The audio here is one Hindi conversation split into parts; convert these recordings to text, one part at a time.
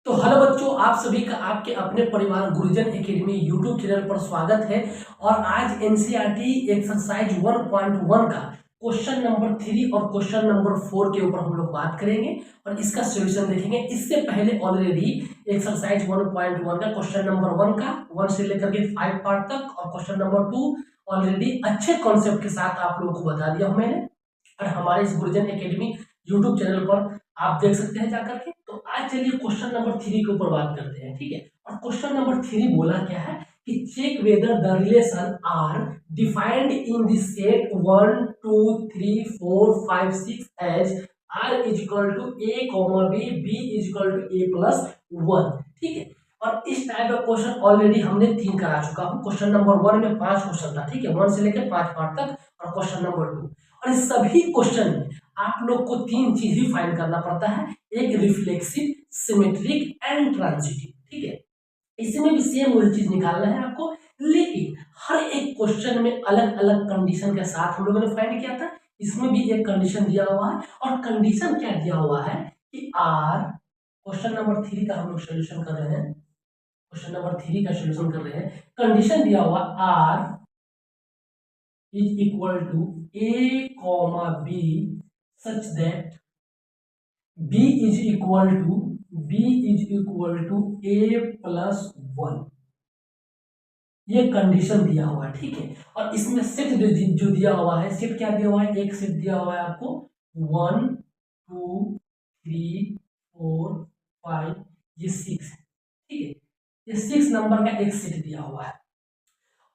तो हेलो बच्चों, आप सभी का आपके अपने परिवार गुरुजन एकेडमी यूट्यूब चैनल पर स्वागत है। और आज एनसीईआरटी एक्सरसाइज 1.1 का क्वेश्चन नंबर 3 और क्वेश्चन नंबर 4 के ऊपर हम लोग बात करेंगे और इसका सॉल्यूशन देखेंगे। इससे पहले ऑलरेडी एक्सरसाइज 1.1 का क्वेश्चन नंबर 1 का 1 से लेकर के 5 पार्ट तक और क्वेश्चन नंबर 2 ऑलरेडी अच्छे कॉन्सेप्ट के साथ आप लोगों को बता दिया हूं मैंने। और हमारे इस गुरुजन एकेडमी यूट्यूब चैनल पर आप देख सकते हैं जाकर के। तो आज चलिए क्वेश्चन नंबर 3 के ऊपर बात करते हैं, ठीक है। और क्वेश्चन नंबर 3 बोला क्या है कि check whether the relation are defined in the set 1 2 3 4 5 6 as r is equal to a comma b is equal to a plus 1, ठीक है। और इस टाइप का क्वेश्चन ऑलरेडी हमने 3 करा चुका हूं। क्वेश्चन नंबर 1 में 5 क्वेश्चन था, ठीक है, 1 से लेकर 5 पार्ट तक। और क्वेश्चन नंबर 2 और इस सभी क्वेश्चन में आप लोग को 3 चीज ही फाइंड करना पड़ता है, एक रिफ्लेक्सिव, सिमेट्रिक एंड ट्रांजिटिव, ठीक है। इसमें भी सेम वही चीज निकालना है आपको, लेकिन हर एक क्वेश्चन में अलग अलग कंडीशन के साथ हम लोगों ने फाइंड किया था। इसमें भी एक कंडीशन दिया हुआ है और कंडीशन क्या दिया हुआ है कि आर, क्वेश्चन नंबर 3 का हम लोग सोल्यूशन कर रहे हैं, क्वेश्चन नंबर 3 का सोल्यूशन कर रहे हैं। कंडीशन दिया हुआ r is equal to a comma b such that b is equal to a plus 1, ये कंडीशन दिया हुआ है, ठीक है। और इसमें सेट जो दिया हुआ है, सेट क्या दिया हुआ है, एक सेट दिया हुआ है आपको 1 2 3 4 5, ये 6 है, ठीक है। ये 6 नंबर का एक सेट दिया हुआ है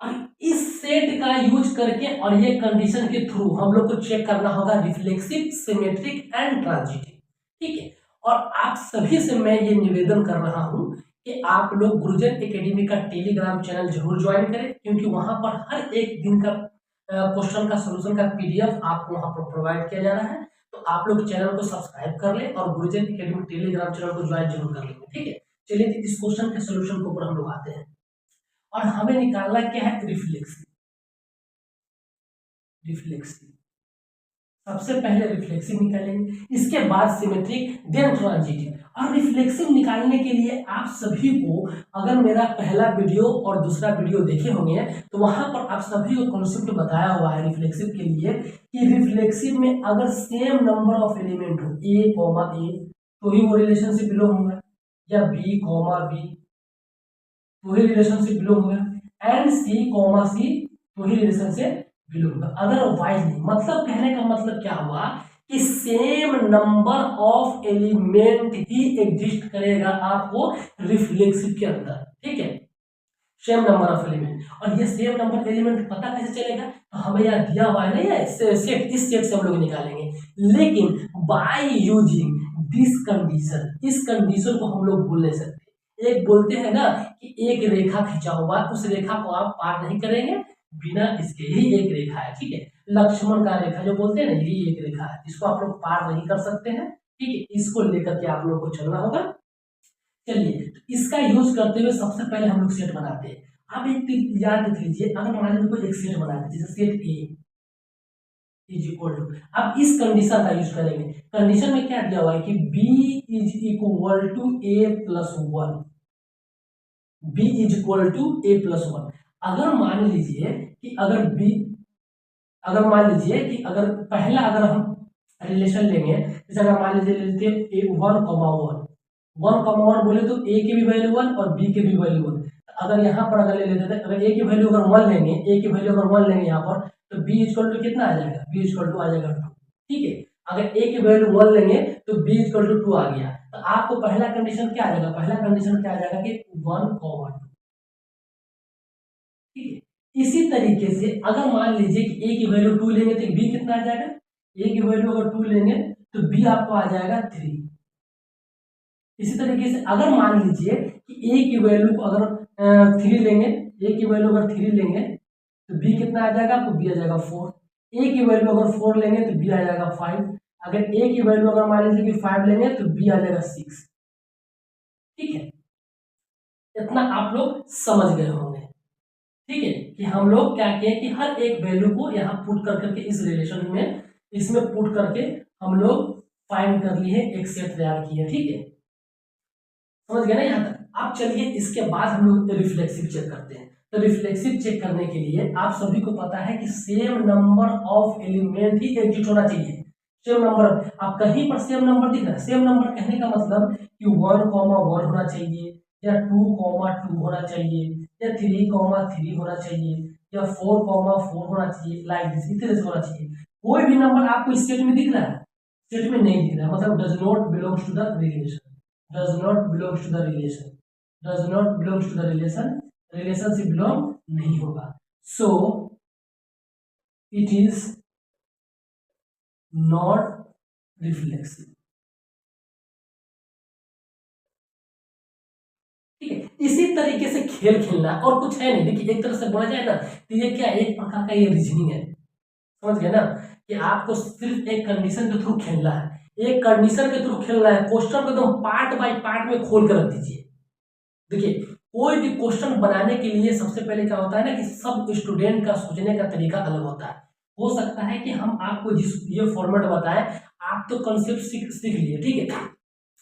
और इस सेट का यूज करके और ये कंडीशन के थ्रू हम लोग को चेक करना होगा रिफ्लेक्सिव, सिमेट्रिक एंड ट्रांजिटिव, ठीक है। और आप सभी से मैं ये निवेदन कर रहा हूं कि आप लोग गुरुजन एकेडमी का टेलीग्राम चैनल जरूर ज्वाइन करें, क्योंकि वहां पर हर एक दिन का क्वेश्चन का सोल्यूशन का पीडीएफ आपको वहां पर प्रोवाइड किया जा रहा है। तो आप लोग चैनल को सब्सक्राइब कर लें और गुरुजन एकेडमी टेलीग्राम चैनल को ज्वाइन जरूर कर लेंगे, ठीक है। चलिए इस क्वेश्चन के सोल्यूशन के ऊपर हम लोग आते हैं और हमें निकालना क्या है, रिफ्लेक्सिव। रिफ्लेक्सिव सबसे पहले रिफ्लेक्सिव निकालेंगे, इसके बाद सिमेट्रिक, देन ट्रांजिटिव। और रिफ्लेक्सिव निकालने के लिए आप सभी को, अगर मेरा पहला वीडियो और दूसरा वीडियो देखे होंगे तो वहां पर आप सभी को कॉन्सेप्ट बताया हुआ है रिफ्लेक्सिव के लिए कि रिफ्लेक्सिव में अगर सेम नंबर ऑफ एलिमेंट हो ए कॉमा ए तो ही वो रिलेशनशिप बिलोंग होगा, या बी कॉमा बी तो ही रिलेशनशिप बिलोंग होगा, एंड सी कॉमा सी तो ही रिलेशनशिप बिलोंग होगा, अदरवाइज नहीं। मतलब कहने का मतलब क्या हुआ कि same number of element he exist करेगा आपको रिफ्लेक्सिव के अंदर, ठीक है, सेम नंबर ऑफ एलिमेंट। और ये सेम नंबर एलिमेंट पता कैसे चलेगा, तो हमें यहाँ दिया हुआ है ना, ये सेट, इस सेट से हम लोग निकालेंगे, लेकिन बाय यूजिंग दिस कंडीशन, इस कंडीशन को हम लोग भूल नहीं सकते। एक बोलते हैं ना कि एक रेखा खींचा हुआ, उस रेखा को आप पार नहीं करेंगे बिना इसके, ही एक रेखा है, ठीक है, लक्ष्मण का रेखा जो बोलते हैं ना, यही एक रेखा है, इसको आप लोग पार नहीं कर सकते हैं, ठीक है। इसको लेकर के आप लोग को चलना होगा। चलिए इसका यूज करते हुए सबसे पहले हम लोग सेट बनाते हैं। आप एक चीज याद रख लीजिए, अगर मान लीजिए कोई एक सेट बनाते हैं, जैसे set a is equal to, अब इस कंडीशन का यूज करेंगे। कंडीशन में क्या दिया हुआ है कि b is equal to a plus 1, b is equal to a plus 1। अगर मान लीजिए कि अगर मान लीजिए कि अगर पहला अगर हम रिलेशन लेंगे, जैसे अगर मान लीजिए लेते हैं 1,1 बोले तो a की भी वैल्यू 1 और b की भी वैल्यू 1। अगर यहाँ पर अगर ले लेते थे, अगर a की वैल्यू अगर 1 लेंगे, a की वैल्यू अगर 1 लेंगे यहाँ पर, तो b इक्वल टू कितना आ जाएगा, b इक्वल टू आ जाएगा 2, ठीक है। अगर a की वैल्यू 1 लेंगे तो b इक्वल टू 2 आ गया, तो आपको पहला कंडीशन क्या आ जाएगा, पहला कंडीशन क्या आ जाएगा कि 1,2, ठीक है। इसी तरीके से अगर मान लीजिए कि a की वैल्यू 2 लेंगे तो b कितना आ जाएगा, a की वैल्यू अगर 2 लेंगे तो b आपको आ जाएगा 3। इसी तरीके से अगर मान लीजिए कि a की वैल्यू को अगर 3 लेंगे, a की वैल्यू अगर 3 लेंगे तो b कितना आ जाएगा, आपको b आ जाएगा 4। a की वैल्यू अगर 4 लेंगे तो b आ जाएगा 5। अगर a की वैल्यू अगर मान लीजिए कि 5 लेंगे तो b आ जाएगा 6, ठीक है। इतना आप लोग समझ गए होंगे, ठीक है, कि हम लोग क्या किए कि हर एक वैल्यू को यहाँ पुट कर करके इस रिलेशन में, इसमें पुट करके हम लोग फाइंड कर लिए, एक सेट तैयार किए, ठीक है। समझ गए ना यहाँ तक। अब चलिए इसके बाद हम लोग रिफ्लेक्सिव चेक करते हैं। तो रिफ्लेक्सिव चेक करने के लिए आप सभी को पता है कि same number of element he exist होना चाहिए। सेम नंबर, आप कहीं पर सेम नंबर दिख रहा है, सेम नंबर कहने का मतलब कि 1,1 होना चाहिए, या 2,2 होना चाहिए, या 3,3 होना चाहिए, या 4,4 होना चाहिए, लाइक दिस, इस तरह से होना चाहिए। कोई भी नंबर आपको इस सेट में दिख रहा है, सेट में नहीं दिख रहा है, मतलब does not belongs to the relation, does not belongs to the relation, does not belongs to the relation, relation से belong नहीं होगा, so it is not reflexive। ठीक है, इसी तरीके से खेल खेलना और कुछ है नहीं। देखिए एक तरह से बोला जाए ना तो ये क्या, एक प्रकार का ये रीजनिंग है, समझ गए ना, कि आपको सिर्फ एक कंडीशन के थ्रू खेलना है, एक कंडीशन के थ्रू खेलना है। क्वेश्चन को एकदम पार्ट बाय पार्ट में खोल कर रख दीजिए। देखिए कोई भी क्वेश्चन बनाने के लिए सबसे पहले क्या होता है ना कि सब स्टूडेंट का सोचने का तरीका अलग होता है। हो सकता है कि हम आपको जिस ये फॉर्मेट बताएं, आप तो कॉन्सेप्ट सीख लिए, ठीक है,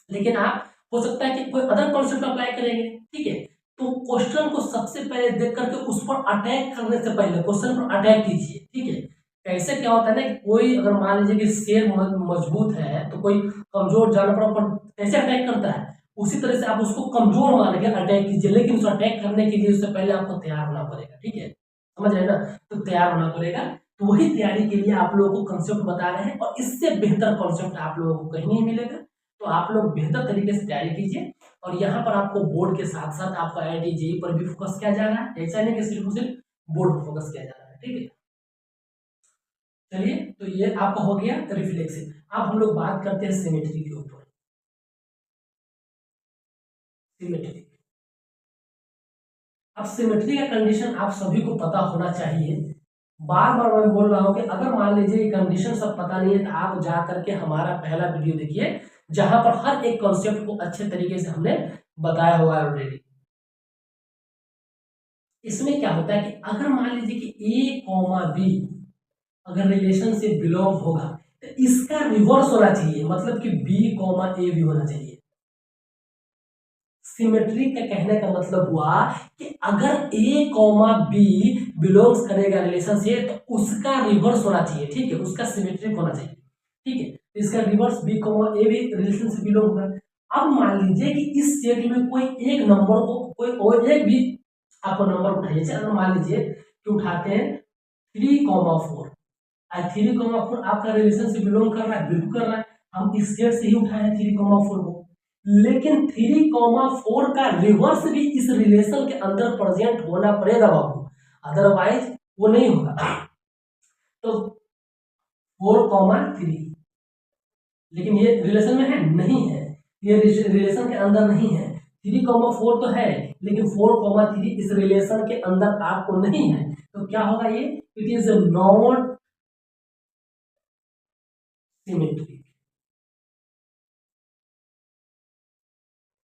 लेकिन आप हो सकता है कि कोई अदर कॉन्सेप्ट अप्लाई करेंगे, ठीक है। तो क्वेश्चन को सबसे पहले देख करके उस पर अटैक करने से पहले क्वेश्चन पर अटैक कीजिए, ठीक है। कैसे क्या होता है ना कि कोई अगर मान लीजिए कि शेर मजबूत है तो कोई कमजोर जानवर पर कैसे अटैक करता है, उसी तरह से आप उसको कमजोर मान के अटैक कीजिए, लेकिन उस अटैक करने के लिए उससे पहले आपको तैयार होना पड़ेगा, ठीक है, समझ रहे हैं ना। तो तैयार होना पड़ेगा, तो वही तैयारी के लिए आप लोगों को कॉन्सेप्ट बता रहे हैं, और इससे बेहतर कॉन्सेप्ट आप लोगों को कहीं नहीं मिलेगा। तो आप लोग बेहतर तरीके से तैयारी कीजिए, और यहाँ पर आपको बोर्ड के साथ साथ आपका IIT JEE पर भी फोकस किया जा रहा है, ऐसा नहीं कि सिर्फ बोर्ड पर फोकस किया जा रहा है, ठीक है। चलिए तो ये आपका हो गया रिफ्लेक्सिव। अब हम लोग बात करते हैं सिमेट्री के ऊपर। सिमेट्री, अब सिमेट्री का कंडीशन आप सभी को पता होना चाहिए। बार बार मैं बोल रहा हूं कि अगर मान लीजिए कंडीशन सब पता नहीं है तो आप जा करके हमारा पहला वीडियो देखिए, जहां पर हर एक कॉन्सेप्ट को अच्छे तरीके से हमने बताया हुआ है ऑलरेडी। इसमें क्या होता है कि अगर मान लीजिए कि ए कॉमा बी अगर रिलेशन से बिलोंग होगा तो इसका रिवर्स होना चाहिए, मतलब कि बी कॉमा ए भी होना चाहिए। सिमेट्री का कहने का मतलब हुआ कि अगर ए कॉमा बी बिलोंग्स करेगा रिलेशन से तो उसका रिवर्स होना चाहिए, ठीक है, उसका सिमेट्रिक होना चाहिए, ठीक है। इसका रिवर्स बी कॉमा ए भी रिलेशन से बिलोंग होगा। अब मान लीजिए कि इस सेट में कोई एक नंबर को, कोई और एक भी आपको नंबर उठाइए, चलो मान लीजिए कि उठाते हैं 3,4, 3,4 आपका रिलेशन से बिलोंग कर रहा है, बिल्कुल कर रहा है, हम इस सेट से ही उठाए 3,4 को, लेकिन 3,4 का रिवर्स भी इस रिलेशन के अंदर प्रेजेंट होना पड़ेगा बाबू, अदरवाइज वो नहीं होगा। तो 4,3, लेकिन ये रिलेशन में है नहीं है, ये रिलेशन के अंदर नहीं है। 3,4 तो है लेकिन 4,3 इस रिलेशन के अंदर आपको नहीं है, तो क्या होगा ये, इट इज नॉट सिमेट्रिक।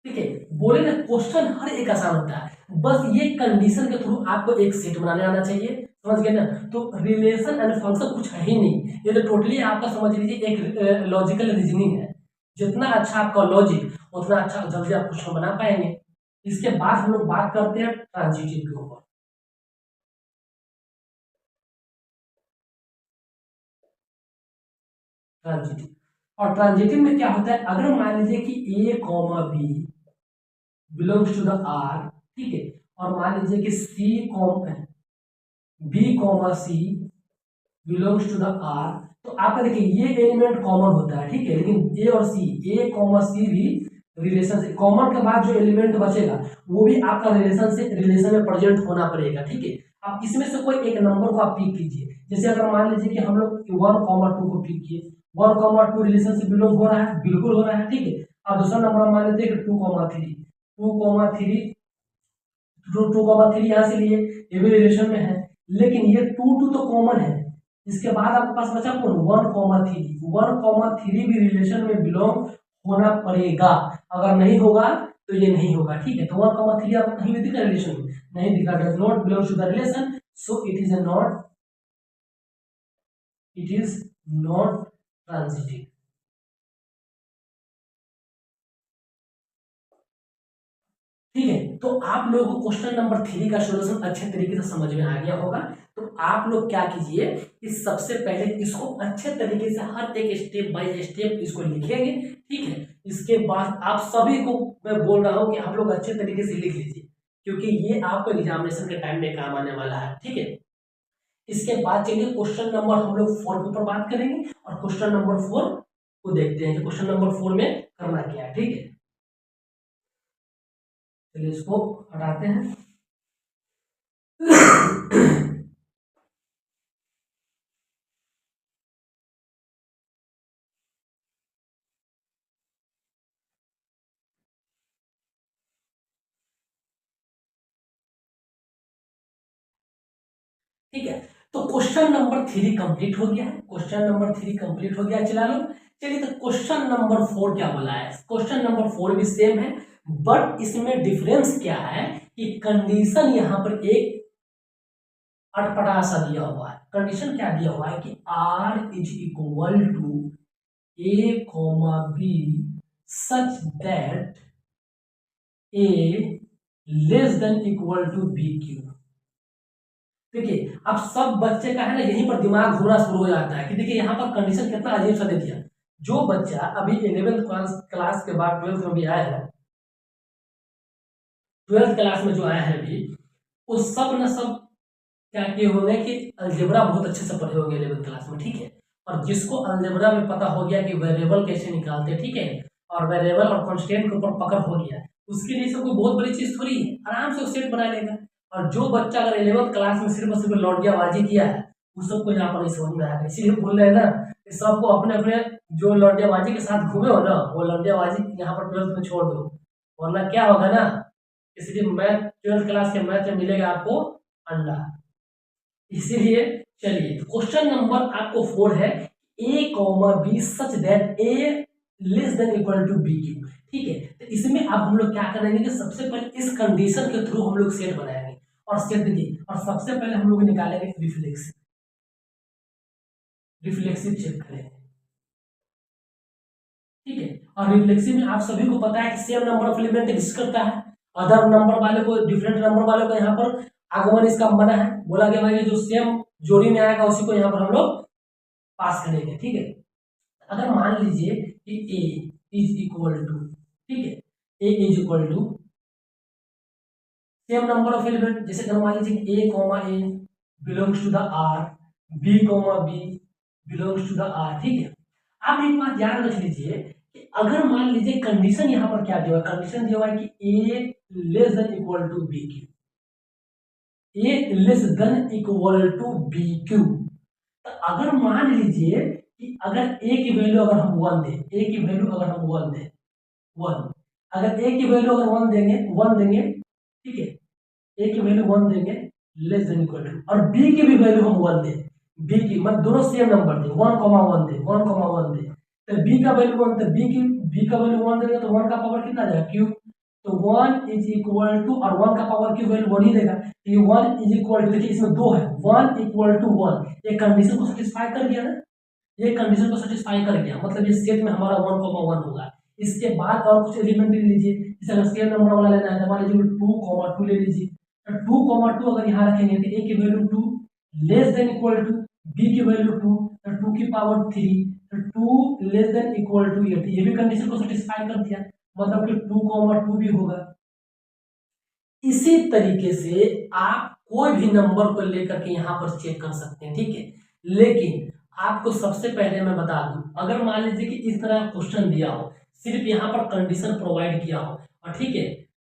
ठीक है, बोले ना क्वेश्चन हर एक आसान होता है, बस ये कंडीशन के थ्रू आपको एक सेट बनाने आना चाहिए, समझ गए ना। तो रिलेशन एंड फंक्शन कुछ है ही नहीं, ये तो टोटली आपका समझ लीजिए एक लॉजिकल रीजनिंग है। जितना अच्छा आपका लॉजिक उतना अच्छा जल्दी आप क्वेश्चन बना पाएंगे। इसके बाद हम लोग बात करते हैं ट्रांजिटिव के ऊपर। ट्रांजिटिव, और ट्रांजिटिव में क्या होता है, अगर मान लीजिए कि A comma B belongs to the R, ठीक है, और मान लीजिए कि C comma B comma C belongs to the R, तो आपका देखिए ये एलिमेंट कॉमन होता है, ठीक है, लेकिन ए और सी, ए कॉमा सी भी रिलेशन से कॉमन के बाद जो एलिमेंट बचेगा वो भी आपका रिलेशन में प्रेजेंट होना पड़ेगा, ठीक है। अब इसमें से कोई एक नंबर को आप पिक कीजिए, जैसे अगर मान लीजिए कि हम लोग 1,2 को पिक किए, 1,2 रिलेशन से बिलोंग हो रहा है, बिल्कुल हो रहा है, ठीक है। और दूसरा नंबर मान लेते हैं 2,3, 2,3, 2,3 यहाँ से लिए, ये भी रिलेशन में है, लेकिन ये 2 तो कॉमन है। इसके बाद आपके पास बचा कौन, 1,3, 1,3 भी रिलेशन में बिलोंग होना पड़ेगा, अगर नहीं होगा तो ये नहीं होगा, ठीक है। तो 1,3 आपको कहीं भी दिखा रिलेशन में, नहीं दिखा, does not belong to the relation, so it is not, it is not transitive. ठीक है, तो आप लोगों को क्वेश्चन नंबर 3 का सॉल्यूशन अच्छे तरीके से समझ में आ गया होगा। तो आप लोग क्या कीजिए, इस सबसे पहले इसको अच्छे तरीके से हर एक स्टेप बाय स्टेप इसको लिखेंगे। ठीक है, इसके बाद आप सभी को मैं बोल रहा हूँ कि आप लोग अच्छे तरीके से लिख लीजिए, क्योंकि ये आपको एग्जामिनेशन के टाइम में काम आने वाला है। ठीक है, इसके बाद चलिए क्वेश्चन नंबर हम लोग 4 के ऊपर बात करेंगे, और क्वेश्चन नंबर 4 को देखते हैं कि क्वेश्चन नंबर 4 में करना क्या है। ठीक है, चलिए इसको हटाते हैं। ठीक है, तो क्वेश्चन नंबर 3 कंप्लीट हो गया है। क्वेश्चन नंबर 3 कंप्लीट हो गया, चला लो। चलिए, तो क्वेश्चन नंबर 4 क्या बोला है? क्वेश्चन नंबर 4 भी सेम है, बट इसमें डिफरेंस क्या है कि कंडीशन यहां पर एक अटपटा सा दिया हुआ है। कंडीशन क्या दिया हुआ है कि r is equal to a comma b such that a less than equal to B cube. देखिए, अब सब बच्चे का है ना यहीं पर दिमाग घूमना शुरू हो जाता है कि देखिए यहाँ पर कंडीशन कितना अजीब सा दे दिया। जो बच्चा अभी 11th क्लास के बाद 12th में भी आया है, 12th क्लास में जो आया है अभी, उस सब न सब क्या किए होंगे कि अलजेब्रा बहुत अच्छे से पढ़े होंगे 11th क्लास में। ठीक है, और जिसको अलजेब्रा में पता हो गया कि वेरिएबल कैसे निकालते हैं, ठीक है, और वेरिएबल और कांस्टेंट के ऊपर पकड़ हो गया, उसके लिए सब कोई बहुत बड़ी चीज थोड़ी है, आराम से सेट बना लेगा। और जो बच्चा अगर 11th क्लास में सिर्फ और सिर्फ लौंडियाबाजी किया है, उस सबको यहाँ पर नहीं समझ में आएगा। इसीलिए बोल रहे हैं ना कि सबको अपने अपने जो लौंडियाबाजी के साथ घूमे हो ना, वो लौंडियाबाजी यहाँ पर 12th में छोड़ दो, वरना क्या होगा ना, इसलिए मैथ 12th क्लास के मैथ में मिलेगा आपको अंडा। इसीलिए चलिए, क्वेश्चन नंबर आपको 4 है, a comma b such that a less than equal to B cube. ठीक है, तो इसमें अब हम लोग क्या करेंगे कि सबसे पहले इस कंडीशन के थ्रू हम लोग सेट बनाएंगे, और सेट देखिए, और सबसे पहले हम लोग निकालेंगे रिफ्लेक्सिव। रिफ्लेक्सिव चेक करेंगे। ठीक है, और रिफ्लेक्सिव में आप सभी को पता है कि same number of element exist करता है, अदर नंबर वाले को, डिफरेंट नंबर वाले को यहाँ पर आगमन इसका मना है। बोला गया भाई जो सेम जोड़ी में आएगा उसी को यहाँ पर हम लोग पास करेंगे। ठीक है, अगर मान लीजिए कि a इज इक्वल टू, ठीक है, a is equal to same number of element, जैसे अगर मान लीजिए कि a comma a belongs to the r, b comma b belongs to the r। ठीक है, आप एक बात याद रख लीजिए कि अगर मान लीजिए कंडीशन यहाँ पर क्या दिया हुआ है, कंडीशन दिया हुआ है कि a less than equal to B cube, a less than equal to B cube. तो अगर मान लीजिए कि अगर a की वैल्यू अगर हम 1 दें, a की वैल्यू अगर हम 1 दें, 1, अगर a की वैल्यू अगर 1 देंगे, 1 देंगे, ठीक है, a की वैल्यू 1 देंगे लेस देन इक्वल टू, और b की भी वैल्यू हम 1 दें, b की मतलब दोनों सेम नंबर दें, 1,1 दें, 1,1 दें, तो b का वैल्यू 1, तो b का वैल्यू 1 देंगे तो 1 का पावर कितना आ जाएगा, क्यूब। तो 1 इज इक्वल टू, और 1 का पावर की वैल्यू 1 ही देगा, तो ये 1 इज इक्वल टू, देखिए इसमें 2 है, 1 इक्वल टू 1, ये कंडीशन को सेटिस्फाई कर गया ना, ये कंडीशन को सेटिस्फाई कर गया, मतलब ये सेट में हमारा 1,1 होगा। इसके बाद और कुछ एलिमेंट ले लीजिए, जैसे अगर सेम नंबर वाला लेना है तो मान लीजिए 2,2 ले लीजिए, तो 2,2 अगर यहाँ रखेंगे तो a की value 2 less than equal to, b की वैल्यू 2, तो 2 की पावर 3, तो 2 लेस देन इक्वल टू 8, ये भी कंडीशन को सेटिस्फाई कर दिया, मतलब कि 2,2 भी होगा। इसी तरीके से आप कोई भी नंबर को लेकर के यहाँ पर चेक कर सकते हैं। ठीक है, लेकिन आपको सबसे पहले मैं बता दूं, अगर मान लीजिए कि इस तरह क्वेश्चन दिया हो, सिर्फ यहाँ पर कंडीशन प्रोवाइड किया हो, और ठीक है,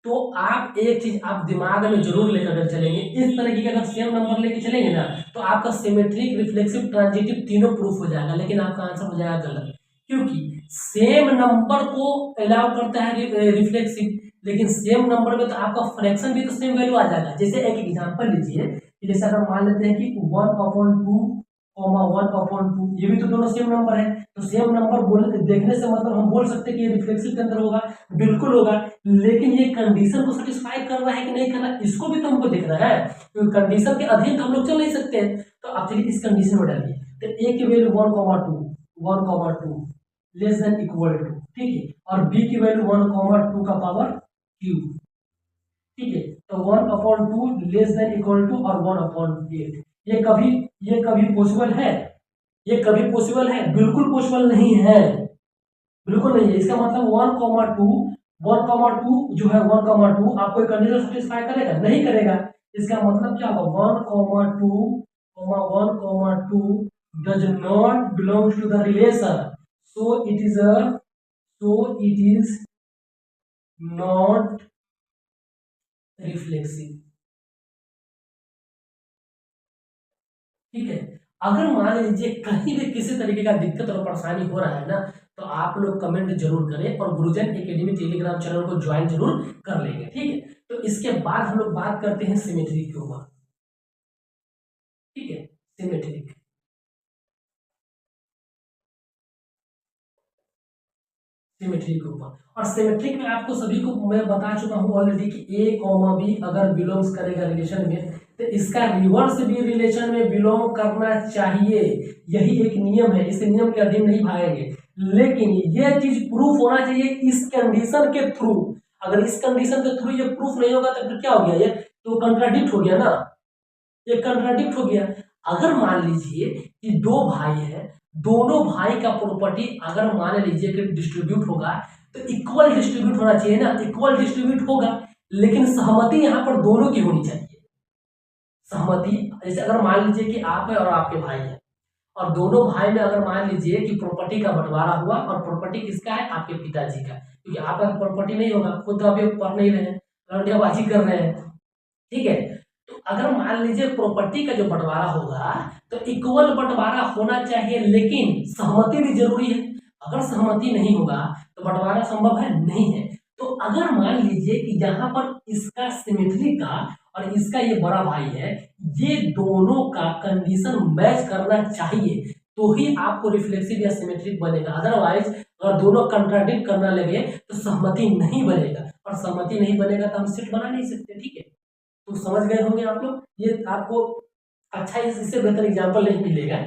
तो आप एक चीज आप दिमाग में जरूर लेकर चलेंगे, इस तरह की अगर सेम नंबर लेके चलेंगे ना, तो आपका सिमेट्रिक, रिफ्लेक्सिव, ट्रांजिटिव तीनों प्रूफ हो जाएगा, लेकिन आपका आंसर हो जाएगा गलत, क्योंकि सेम नंबर को अलाउ करता है रिफ्लेक्सिव, लेकिन सेम नंबर में तो आपका फ्रैक्शन भी तो सेम वैल्यू आ जाएगा। जैसे एक एग्जांपल लीजिए कि जैसे अगर मान लेते हैं कि 1/2, 1/2, ये भी तो दोनों सेम नंबर है, तो सेम नंबर बोल देखने से मतलब हम बोल सकते हैं कि ये रिफ्लेक्सिव के अंदर होगा, बिल्कुल होगा, लेकिन ये कंडीशन को सेटिस्फाई कर रहा है कि नहीं कर रहा है, इसको भी तो हमको देखना है, तो कंडीशन के अधीन तो हम लोग चल नहीं सकते हैं। तो आप चलिए इस कंडीशन में डालिए, तो a की value 1,2 less than equal to, ठीक है, और b की वैल्यू 1,2 का पावर क्यूब, ठीक है। तो 1/2 लेस देन इक्वल टू और 1/8 ये कभी पॉसिबल है? ये कभी पॉसिबल है? बिल्कुल पॉसिबल नहीं है, बिल्कुल नहीं है। इसका मतलब 1,2 जो है 1,2 आपको कंडीशन सेटिस्फाई करेगा? नहीं करेगा। इसका मतलब क्या होगा? 1,2 does not belong to the relation, so it is not reflexive. ठीक है। अगर मान लीजिए कहीं भी किसी तरीके का दिक्कत और परेशानी हो रहा है ना, तो आप लोग कमेंट जरूर करें और गुरुजन एकेडमी टेलीग्राम चैनल को ज्वाइन जरूर कर लेंगे। ठीक है। तो इसके बाद हम लोग बात करते हैं सिमेट्री के ऊपर। ठीक है, सिमेट्रिक। सिमेट्री के ऊपर, और सिमेट्रिक में आपको सभी को मैं बता चुका हूं ऑलरेडी कि ए कॉमा बी अगर बिलोंग्स करेगा रिलेशन में, तो इसका रिवर्स भी रिलेशन में बिलोंग करना चाहिए। यही एक नियम है, इस नियम के अधीन नहीं भागेंगे। लेकिन यह चीज प्रूफ होना चाहिए इस कंडीशन के थ्रू। अगर इस कंडीशन के थ्रू ये प्रूफ नहीं होगा तो फिर क्या हो गया? ये तो कंट्राडिक्ट हो गया ना, ये कंट्राडिक्ट हो गया। अगर मान लीजिए कि दो भाई हैं, दोनों भाई का प्रॉपर्टी अगर मान लीजिए कि डिस्ट्रीब्यूट होगा, तो इक्वल डिस्ट्रीब्यूट होना चाहिए ना, इक्वल डिस्ट्रीब्यूट होगा। लेकिन सहमति यहां पर दोनों की होनी चाहिए। सहमति, जैसे अगर मान लीजिए कि आप है और आपके भाई है, और दोनों भाई में अगर मान लीजिए कि प्रॉपर्टी का बंटवारा हुआ, और प्रॉपर्टी किसका है? आपके पिताजी का, क्योंकि आपका प्रॉपर्टी नहीं होगा, खुद तो अभी पढ़ नहीं रहे हैं, लौंडियाबाजी कर रहे हैं। ठीक है। तो अगर मान लीजिए प्रॉपर्टी का जो बंटवारा होगा, तो इक्वल बंटवारा होना चाहिए, लेकिन सहमति भी जरूरी है। अगर सहमति नहीं होगा तो बंटवारा संभव है? नहीं है। तो अगर मान लीजिए कि यहाँ पर इसका सिमेट्री का और इसका ये बड़ा भाई है, ये दोनों का कंडीशन मैच करना चाहिए, तो ही आपको रिफ्लेक्सिव या सिमेट्रिक बनेगा। अदरवाइज अगर दोनों कंट्राडिक्ट करना लगे तो सहमति नहीं बनेगा, और सहमति नहीं बनेगा तो हम सेट बना नहीं सकते। ठीक है, तो समझ गए होंगे आप लोग। ये आपको अच्छा इससे बेहतर एग्जांपल नहीं मिलेगा।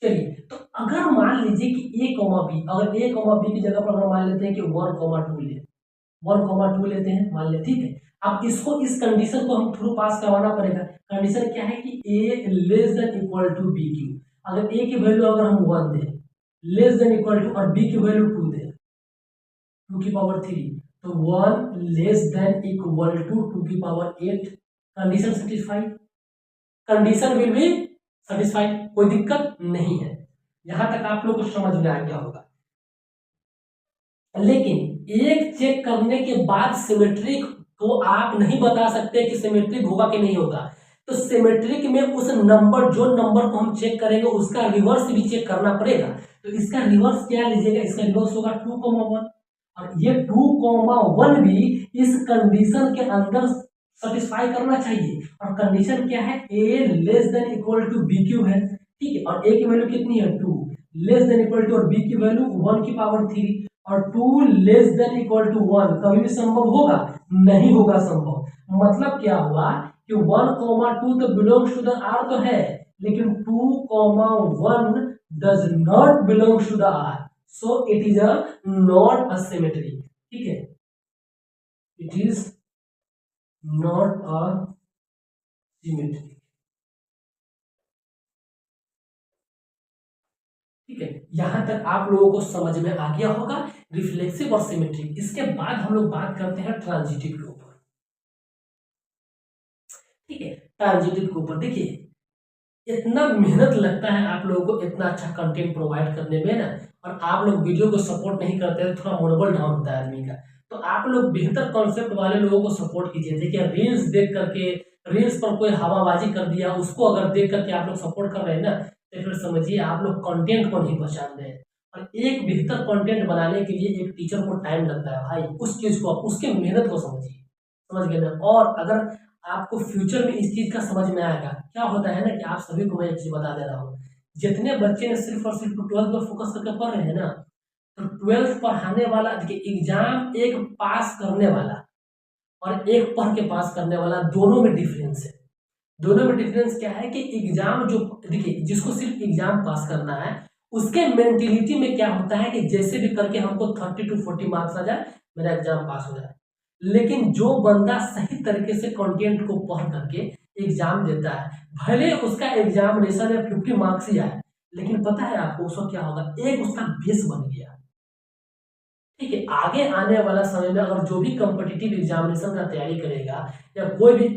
चलिए, तो अगर मान लीजिए कि ए कॉमा बी, अगर ए कॉमा बी की जगह पर अगर मान लेते हैं कि 1,2 ले, 1,2 लेते हैं मान ले। ठीक है। अब इसको इस कंडीशन को हम थ्रू पास करवाना पड़ेगा। कंडीशन क्या है कि A less than equal to B Q. अगर ए की वैल्यू अगर हम 1 दें, लेस देन इक्वल टू, और बी की वैल्यू 2 दें, 2 की पावर 3, तो 1 लेस देन इक्वल टू 2 की power 8, condition satisfy, condition will be satisfy, कोई दिक्कत नहीं है। यहां तक आप लोग को समझ में आ गया होगा। लेकिन एक चेक करने के बाद सिमेट्रिक को आप नहीं बता सकते कि सिमेट्रिक होगा कि नहीं होगा। तो सिमेट्रिक में उस नंबर, जो नंबर को हम चेक करेंगे उसका रिवर्स भी चेक करना पड़ेगा। तो इसका रिवर्स क्या लीजिएगा? इसका रिवर्स होगा 2,1, और ये 2,1 भी इस कंडीशन के अंदर सेटिस्फाई करना चाहिए। और कंडीशन क्या है? A less than equal to B Q है। ठीक है, और ए की वैल्यू कितनी है? 2 लेस देन इक्वल टू, और बी की वैल्यू 1 की पावर 3, और 2 लेस देन इक्वल टू 1 कभी भी संभव होगा? नहीं होगा संभव। मतलब क्या हुआ कि 1,2 तो बिलोंग्स टू द आर तो है, लेकिन 2,1 does not belongs to the R, so it is uh not a symmetry. ठीक है, it is not a symmetry. ठीक है, यहां तक आप लोगों को समझ में आ गया होगा रिफ्लेक्सिव और सिमेट्रिक। इसके बाद हम लोग बात करते हैं ट्रांजिटिव के ऊपर। ठीक है, ट्रांजिटिव के ऊपर देखिए, इतना मेहनत लगता है आप लोगों को इतना अच्छा कंटेंट प्रोवाइड करने में ना, और आप लोग वीडियो को सपोर्ट नहीं करते तो थोड़ा मनोबल डाउन होता है आदमी का। तो आप लोग बेहतर कॉन्सेप्ट वाले लोगों को सपोर्ट कीजिए। देखिए, रील्स देख करके, रील्स पर कोई हवाबाजी कर दिया, उसको अगर देख करके आप लोग सपोर्ट कर रहे हैं ना, तो फिर समझिए आप लोग कंटेंट को नहीं पहचान रहे हैं। और एक बेहतर कंटेंट बनाने के लिए एक टीचर को टाइम लगता है भाई, उस चीज को, उसके मेहनत को समझिए। समझ गए ना? और अगर आपको फ्यूचर में इस चीज का समझ में आएगा, क्या होता है ना कि आप सभी को मैं एक चीज बता दे रहा हूँ, जितने बच्चे ने सिर्फ और सिर्फ 12th पर फोकस करके पढ़ रहे हैं ना, तो 12th पढ़ाने वाला, देखिए एग्जाम एक पास करने वाला और एक पढ़ के पास करने वाला, दोनों में डिफरेंस है। दोनों में डिफरेंस क्या है कि एग्जाम जो, देखिए जिसको सिर्फ एग्जाम पास करना है, उसके मेंटेलिटी में क्या होता है कि जैसे भी करके हमको 30 to 40 मार्क्स आ जाए, मेरा एग्जाम पास हो जाए। लेकिन जो बंदा सही तरीके से कंटेंट को पढ़ करके एग्जाम देता है, भले उसका एग्जामिनेशन में 50 मार्क्स ही आए, लेकिन पता है आपको उसको क्या होगा, एक उसका बेस बन गया। ठीक है, आगे आने वाला समय में अगर जो भी कॉम्पिटिटिव एग्जामिनेशन का तैयारी करेगा या कोई भी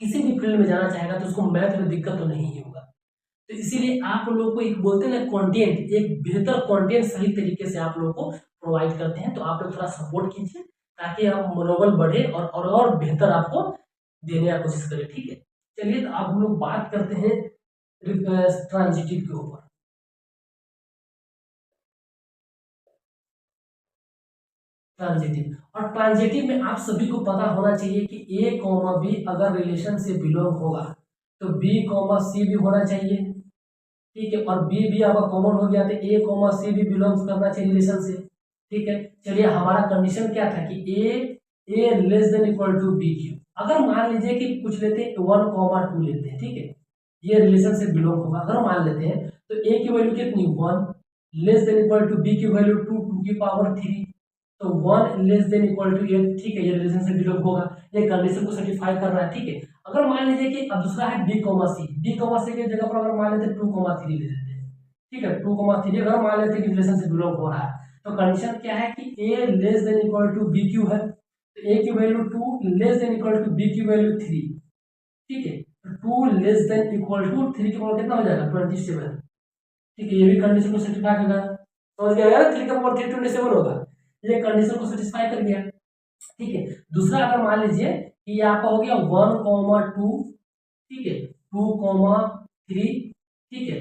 किसी भी फील्ड में जाना चाहेगा, तो उसको मैथ में दिक्कत तो नहीं ही होगा। तो इसीलिए आप लोगों को एक बोलते हैं ना कंटेंट, एक बेहतर कंटेंट सही तरीके से आप लोगों को प्रोवाइड करते हैं, तो आप लोग थोड़ा सपोर्ट कीजिए ताकि आप मनोबल बढ़े और बेहतर आपको देने की कोशिश करें। ठीक है, चलिए तो अब हम लोग बात करते हैं ट्रांजिटिव के ऊपर। ट्रांजिटिव, और ट्रांजिटिव में आप सभी को पता होना चाहिए कि ए कॉमा बी अगर रिलेशन से बिलोंग होगा तो बी कॉमा सी भी होना चाहिए। ठीक है, और बी भी आपका कॉमन हो गया तो ए कॉमा सी भी बिलोंग्स करना चाहिए रिलेशन से। ठीक है, चलिए हमारा कंडीशन क्या था कि A less than equal to B Q. अगर मान लीजिए कि कुछ लेते हैं 1,2 लेते हैं, ठीक है, ये रिलेशन से बिलोंग होगा। अगर मान लेते हैं तो ए की वैल्यू कितनी 1 less than equal to B की वैल्यू 2 की पावर 3, तो 1 लेस देन इक्वल टू ये। ठीक है, ये रिलेशन से बिलोंग होगा, ये कंडीशन को सेटिस्फाई कर रहा है। ठीक है, अगर मान लीजिए कि अब दूसरा है बी कॉमा सी, बी कॉमा सी की जगह पर अगर मान लेते 2,3 ले लेते हैं। ठीक है, 2,3 अगर मान लेते हैं कि रिलेशन से बिलोंग हो रहा है, तो कंडीशन क्या है कि A less than equal to B Q है, तो ए की value 2 less than equal to B की वैल्यू 3। ठीक है, तो 2 लेस देन इक्वल टू 3 की पावर कितना हो जाएगा 27। ठीक है, ये भी कंडीशन को सेटिस्फाई करेगा। समझ गया ना, 3 का पावर 3 27 होगा, ये कंडीशन को सेटिस्फाई कर गया। ठीक है, दूसरा अगर मान लीजिए कि ये आपका हो गया 1,2, ठीक है, 2,3। ठीक है,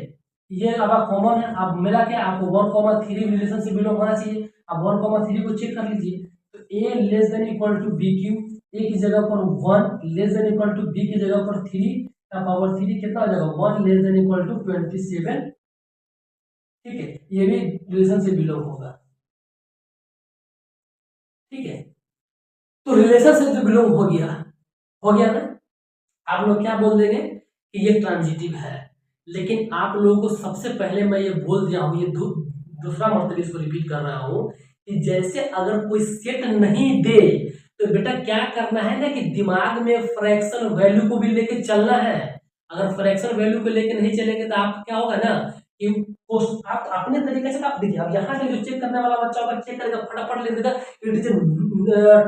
ये आपका कॉमन है, अब मिला क्या आपको 1,3 रिलेशन से बिलोंग होना चाहिए। अब 1,3 को चेक कर लीजिए, तो A less than equal to B Q, A की जगह पर 1 less than equal to B की जगह पर 3 का पावर 3 कितना हो जाएगा 1 लेस देन इक्वल टू 27। ठीक है, ये भी रिलेशन से बिलोंग होगा। ठीक है, तो रिलेशन से जो बिलोंग हो गया ना, आप लोग क्या बोल देंगे कि ये ट्रांजिटिव है। लेकिन आप लोगों को सबसे पहले मैं ये बोल दिया हूँ, ये दूसरा मर्तबा इसको रिपीट कर रहा हूँ कि जैसे अगर कोई सेट नहीं दे तो बेटा क्या करना है ना कि दिमाग में फ्रैक्शन वैल्यू को भी लेके चलना है। अगर फ्रैक्शन वैल्यू को लेके नहीं चलेंगे तो आप क्या होगा ना कि आप अपने तरीके से आप देखिए, अब यहाँ से जो चेक करने वाला बच्चा होगा चेक करेगा, फटाफट लिख देगा इट इज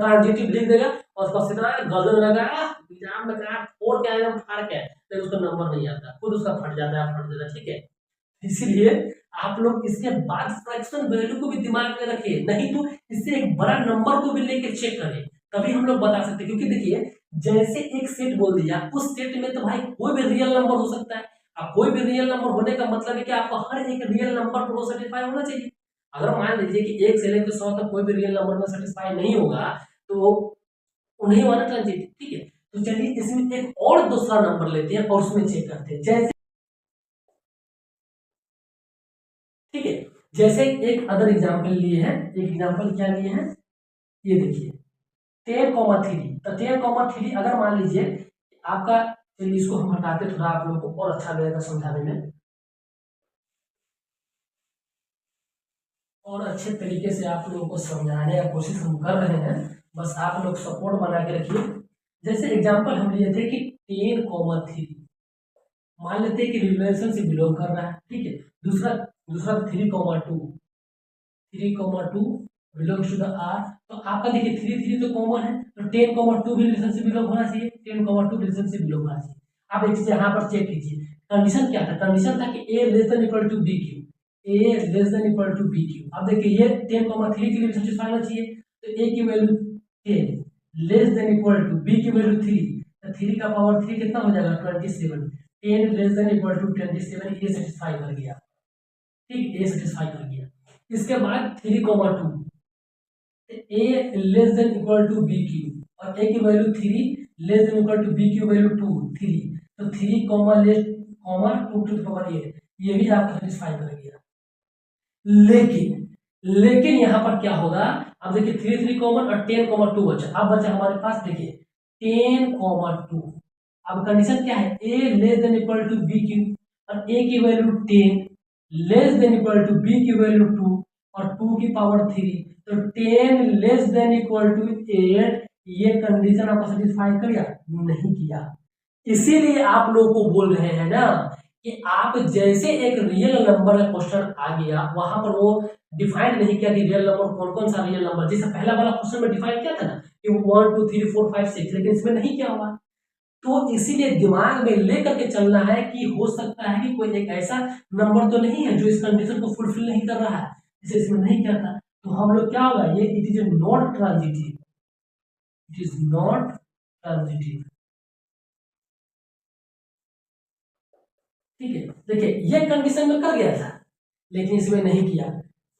ट्रांजिटिव लिख देगा, और उसका सीधा गजल लगा एग्जाम में कहा और क्या है फाड़ क्या है, लेकिन उसका नंबर नहीं आता, खुद उसका फट जाता है, फट जाता है। ठीक है, इसलिए आप लोग इसके बाद फ्रैक्शन वैल्यू को भी दिमाग में रखिए, नहीं तो इससे एक बड़ा नंबर को भी लेके चेक करें, तभी हम लोग बता सकते हैं। क्योंकि देखिए जैसे एक सेट बोल दिया, उस सेट में तो भाई कोई भी रियल नंबर हो सकता है। अब कोई भी रियल नंबर होने का मतलब है कि आपको हर एक रियल नंबर पर सेटिस्फाई होना चाहिए। अगर मान लीजिए कि 1 से लेकर 100 तक कोई भी रियल नंबर में सेटिस्फाई नहीं होगा तो वो नहीं होना ट्रांजिटिव। ठीक है, तो चलिए इसमें एक और दूसरा नंबर लेते हैं और उसमें चेक करते हैं। जैसे ठीक है, जैसे एक अदर एग्जांपल लिए हैं, एक एग्जांपल क्या लिए हैं, ये देखिए 10,3, तो 10,3 अगर मान लीजिए आपका, चलिए इसको हम हटाते, थोड़ा आप लोगों को और अच्छा लगेगा समझाने में, और अच्छे तरीके से आप लोगों को समझाने का कोशिश हम कर रहे हैं, बस आप लोग सपोर्ट बना के रखिए। जैसे एग्जांपल हम लिए थे कि 10,3 मान लेते हैं कि रिलेशन से बिलोंग कर रहा है। ठीक है, दूसरा दूसरा 3,2 बिलोंग्स टू द आर, तो आपका देखिए 3 तो कॉमन है, तो 10,2 भी रिलेशन से बिलोंग होना चाहिए, 10,2 रिलेशन से बिलोंग होना चाहिए। आप एक चीज यहाँ पर चेक कीजिए, कंडीशन क्या था, कंडीशन था कि A less than equal to B Q, A less than equal to B Q. अब देखिए ये 10,3 के लिए सेटिस्फाई होना चाहिए, तो ए की value 10 less than equal to B की वैल्यू 3, तो 3 का पावर 3 कितना हो जाएगा 27। 10 लेस देन इक्वल टू 27, ये सेटिस्फाई कर गया। ठीक, ये सेटिस्फाई कर गया। इसके बाद 3,2 A less than equal to B Q, और ए की value 3 less than equal to B की वैल्यू 2 3, तो 3 comma less comma 2 to the power 8, ये भी आपको सेटिस्फाई कर गया। लेकिन यहाँ पर क्या होगा, अब देखिए 3 कॉमन और 10,2 बचा। अब बचा हमारे पास देखिए 10,2, अब कंडीशन क्या है, A less than equal to B Q, और ए की value 10 less than equal to B की वैल्यू 2 और 2 की पावर 3, तो 10 लेस देन इक्वल टू 8, ये कंडीशन आपको सेटिस्फाई किया नहीं किया, इसीलिए आप लोगों को बोल रहे हैं ना कि आप जैसे एक रियल नंबर का क्वेश्चन आ गया वहां पर वो डिफाइन नहीं किया कि रियल नंबर कौन कौन सा रियल नंबर, जैसे पहला वाला क्वेश्चन में डिफाइन किया था ना कि 1 2 3 4 5 6, लेकिन इसमें नहीं किया हुआ। तो इसीलिए दिमाग में लेकर के चलना है कि हो सकता है कि कोई एक ऐसा नंबर तो नहीं है जो इस कंडीशन को फुलफिल नहीं कर रहा है, इसे इसमें नहीं करता, तो हम लोग क्या होगा, ये it is not transitive, it is not transitive. ठीक है, देखिए ये कंडीशन में कर गया था लेकिन इसमें नहीं किया,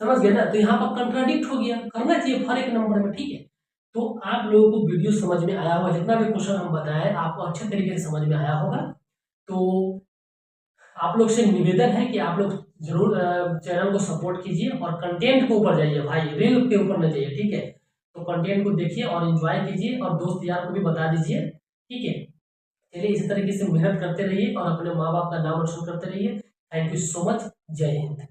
समझ गए ना, तो यहाँ पर कंट्राडिक्ट हो गया, करना चाहिए हर एक नंबर में। ठीक है, तो आप लोगों को वीडियो समझ में आया होगा, जितना भी क्वेश्चन हम बताए आपको अच्छे तरीके से समझ में आया होगा। तो आप लोग से निवेदन है कि आप लोग जरूर चैनल को सपोर्ट कीजिए और कंटेंट के ऊपर जाइए भाई, रील के ऊपर न जाइए। ठीक है, तो कंटेंट को देखिए और एंजॉय कीजिए और दोस्त यार को भी बता दीजिए। ठीक है, चलिए इसी तरीके से मेहनत करते रहिए और अपने माँ बाप का नाम रोशन करते रहिए। थैंक यू सो मच, जय हिंद।